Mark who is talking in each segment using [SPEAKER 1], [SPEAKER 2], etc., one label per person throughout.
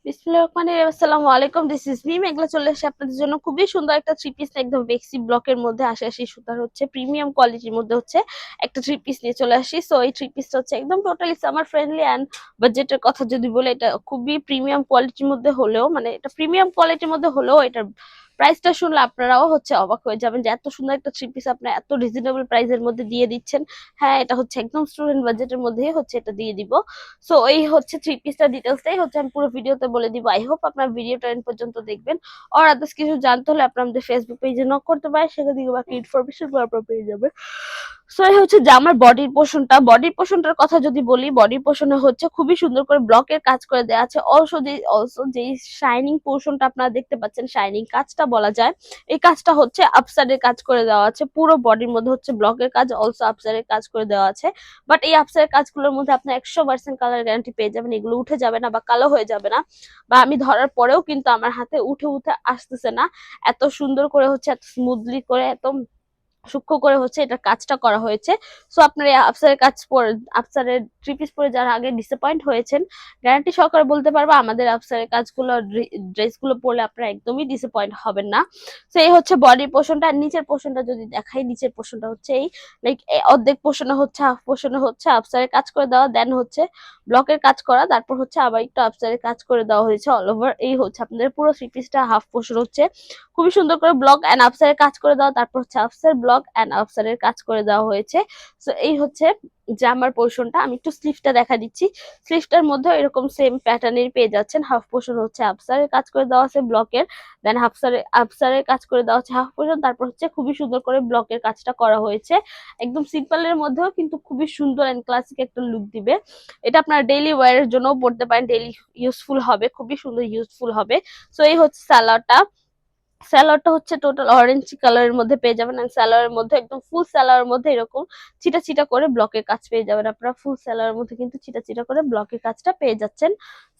[SPEAKER 1] বিসমিল্লাহির রহমানির রহিম। আসসালামু আলাইকুম, দিস ইজ মিম। এগুলো চলে আসে আপনাদের জন্য খুবই সুন্দর একটা থ্রি পিস, একদম বেক্সি ব্লকের মধ্যে আশি সুতার হচ্ছে প্রিমিয়াম কোয়ালিটির মধ্যে হচ্ছে একটা থ্রি পিস নিয়ে চলে আসি। সো এই থ্রি পিসটা হচ্ছে একদম টোটালি সামার ফ্রেন্ডলি অ্যান্ড বাজেটের কথা যদি বলে, এটা খুবই প্রিমিয়াম কোয়ালিটির মধ্যে হলেও, মানে এটা প্রিমিয়াম কোয়ালিটির মধ্যে হলেও এটার প্রাইসটা শুনলে আপনারাও হচ্ছে অবাক হয়ে যাবেন যে এত সুন্দর একটা থ্রি পিস আপনার এত রিজনেবল প্রাইসের মধ্যে দিয়ে দিচ্ছেন। হ্যাঁ, এটা হচ্ছে একদম স্টুডেন্ট বাজেটের মধ্যেই হচ্ছে এটা দিয়ে দিব। সো এই হচ্ছে থ্রি পিসটার ডিটেলসটাই হচ্ছে আমি পুরো ভিডিওতে বলে দিব। আই হোপ আপনার ভিডিওটা এন্ড পর্যন্ত দেখবেন। আর আদার্স কিছু জানতে হলে আপনার আমাদের ফেসবুক পেজে নক করতে পারেন, সেখান থেকে বাকি ইনফরমেশন আপনার পেয়ে যাবে। সো এই হচ্ছে জামার বডির পোর্শনটার কথা যদি বলি, বডির পোর্শনে হচ্ছে খুবই সুন্দর করে ব্লকের কাজ করে দেওয়া আছে। অলসো যেই শাইনিং পোর্শনটা আপনারা দেখতে পাচ্ছেন, শাইনিং কাজটা বলা যায়, এই কাজটা হচ্ছে আপসাইডের কাজ করে দেওয়া আছে। পুরো বডির মধ্যে হচ্ছে ব্লকের কাজ, অলসো আপসাইডের কাজ করে দেওয়া আছে। বাট এই আপসাইডের কাজগুলোর মধ্যে আপনি 100% কালার গ্যারান্টি পেয়ে যাবেন। এগুলো উঠে যাবে না বা কালো হয়ে যাবে না, বা আমি ধরার পরেও কিন্তু আমার হাতে উঠে উঠে আসতেছে না। এত সুন্দর করে হচ্ছে, এত স্মুথলি করে, এত সূক্ষ্ম করে হচ্ছে এটা কাজটা করা হয়েছে। সো আপনার এই আফসারের কাজ পরে, আফসারের থ্রি পিস পরে যারা আগে ডিসঅ্যাপয়েন্ট হয়েছেন, গ্যারান্টি সহকারে বলতে পারবো আমাদের আফসারের কাজগুলো, ড্রেসগুলো পরলে আপনারা একদমই ডিসঅ্যাপয়েন্ট হবেন না। সো এই হচ্ছে বডির পোর্শনটা। আর নিচের পোর্শনটা যদি দেখাই, নিচের পোর্শনটা হচ্ছে এই লাইক অর্ধেক পোর্শনে হচ্ছে, হাফ পোর্শনে হচ্ছে আফসারের কাজ করে দেওয়া, দেন হচ্ছে ব্লকের কাজ করা, তারপর হচ্ছে আবার একটু আফসারের কাজ করে দেওয়া হয়েছে অল ওভার। এই হচ্ছে আপনাদের পুরো থ্রি পিসটা। হাফ পোর্শন হচ্ছে খুবই সুন্দর করে ব্লক এন্ড আফসারের কাজ করে দেওয়া, তারপর হচ্ছে আফসার ব্লক এন্ড আফসারের কাজ করে দেওয়া হয়েছে। সো এই হচ্ছে জামার পোর্শনটা। আমি একটু স্লিভটা দেখা দিচ্ছি। স্লিভটার মধ্যে এরকম সেম প্যাটার্নের পেয়ে যাচ্ছেন। হাফ পোর্শন হচ্ছে আফসারের কাজ করে দেওয়া আছে ব্লকের, দেন আফসারের কাজ করে দেওয়া হচ্ছে হাফ পোর্শন, তারপর হচ্ছে খুবই সুন্দর করে ব্লকের কাজটা করা হয়েছে। একদম সিম্পলের মধ্যেও কিন্তু খুবই সুন্দর এন্ড ক্লাসিক একটা লুক দিবে। এটা আপনার ডেইলি ওয়্যারের জন্য পড়তে পারেন, ডেইলি ইউজফুল হবে, খুবই সুন্দর ইউজফুল হবে। সো এই হচ্ছে সালোয়ারটা। স্যালাডটা হচ্ছে টোটাল অরেঞ্জ কালারের মধ্যে পেয়ে যাবেন। আর স্যালাডের মধ্যে একদম ফুল স্যালাডের মধ্যে এরকম ছিটা ছিটা করে ব্লকের কাজ পেয়ে যাবেন। আপনারা ফুল স্যালাডের মধ্যে কিন্তু ছিটা ছিটা করে ব্লকের কাজটা পেয়ে যাচ্ছেন।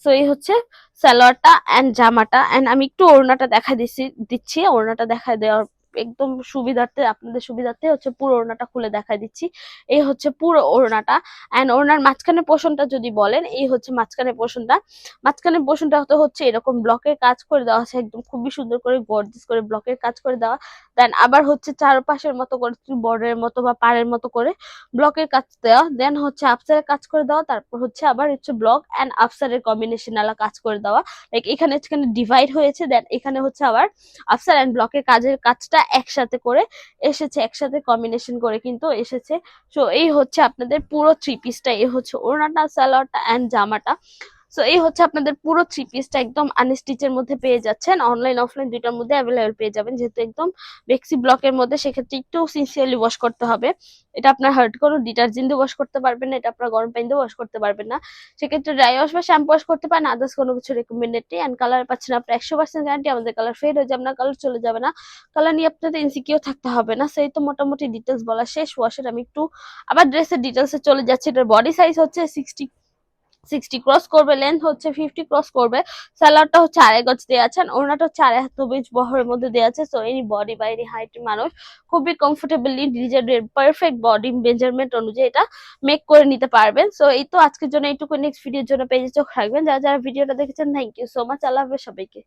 [SPEAKER 1] সো এই হচ্ছে সালোয়ারটা এন্ড জামাটা। এন্ড আমি একটু ওড়নাটা দেখা দিচ্ছি। ওড়নাটা দেখা দেওয়ার একদম সুবিধার্থে, আপনাদের সুবিধার্থে হচ্ছে পুরো ওড়নাটা খুলে দেখা দিচ্ছি। এই হচ্ছে পুরো ওড়নাটা। এন্ড ওড়নার মাঝখানে পোর্শনটা যদি বলেন, এই হচ্ছে মাঝখানে পোর্শনটা। মাঝখানে পোর্শনটা হচ্ছে এরকম ব্লকের কাজ করে দেওয়া আছে, একদম খুবই সুন্দর করে গর্জিয়াস করে ব্লকের কাজ করে দেওয়া। দেন আবার হচ্ছে চারপাশের মতো করে বর্ডারের মতো বা পাড়ের মতো করে ব্লকের কাজ দেওয়া, দেন হচ্ছে আফসারের কাজ করে দেওয়া, তারপর হচ্ছে আবার হচ্ছে ব্লক এন্ড আফসারের কম্বিনেশন আলা কাজ করে দেওয়া। লাইক এখানে ডিভাইড হয়েছে, দেন এখানে হচ্ছে আবার আফসার এন্ড ব্লকের কাজের কাজটা একসাথে করে এসেছে, একসাথে কম্বিনেশন করে কিন্তু এসেছে। সো এই হচ্ছে আপনাদের পুরো থ্রি পিসটা। এই হচ্ছে ওড়নাটা, সালোয়ারটা এন্ড জামাটা। সো এই হচ্ছে আপনাদের পুরো থ্রি পিসটা একদম আনস্টিচের মধ্যে পেয়ে যাচ্ছেন। অনলাইন অফলাইন দুইটার মধ্যে অ্যাভেলেবেল পেয়ে যাবেন, যেহেতু একদম বেক্সি ব্লকের মধ্যে, সেক্ষেত্রে একটু সিনসিয়ারলি ওয়াশ করতে হবে। এটা আপনার হার্ড কোনো ডিটারজেন্ট দিয়ে ওয়াশ করতে পারবেন না, এটা আপনার গরম পানি দিয়ে ওয়াশ করতে পারবেন না। সেক্ষেত্রে ড্রাই ওয়াশ বা শ্যাম্পু ওয়াশ করতে পারেন, আদার্স কোনো কিছু রেকমেন্ডেড নেই। অ্যান্ড কালার পাচ্ছেন আপনার 100% গ্যারান্টি। আমাদের কালার ফেড হয়ে যাবে না, কালার চলে যাবে না, কালার নিয়ে আপনাদের ইনসিকিউর থাকতে হবে না। সেই তো মোটামুটি ডিটেলস বলা শেষ ওয়াশের। আমি একটু আবার ড্রেসের ডিটেলসে চলে যাচ্ছি। এটার বডি সাইজ হচ্ছে 60 ক্রস করবে, লেন্থ হচ্ছে 50 ক্রস করবে। সালোয়ারটা হচ্ছে 2.5 গজ দেওয়া আছে, ওড়নাটা হচ্ছে 2.5 হাত বেজ বহরের মধ্যে দেওয়া আছে। সো এনি বডি বা এনি হাইট মানুষ খুবই কমফোর্টেবলি নিজের পারফেক্ট বডি মেজারমেন্ট অনুযায়ী এটা মেক করে নিতে পারবেন। সো এই তো আজকের জন্য এইটুকু। নেক্সট ভিডিওর জন্য পেজে চোখ রাখবেন। যারা যারা ভিডিওটা দেখেছেন, থ্যাংক ইউ সো মাচ। আল্লাহ হাফেজ সবাইকে।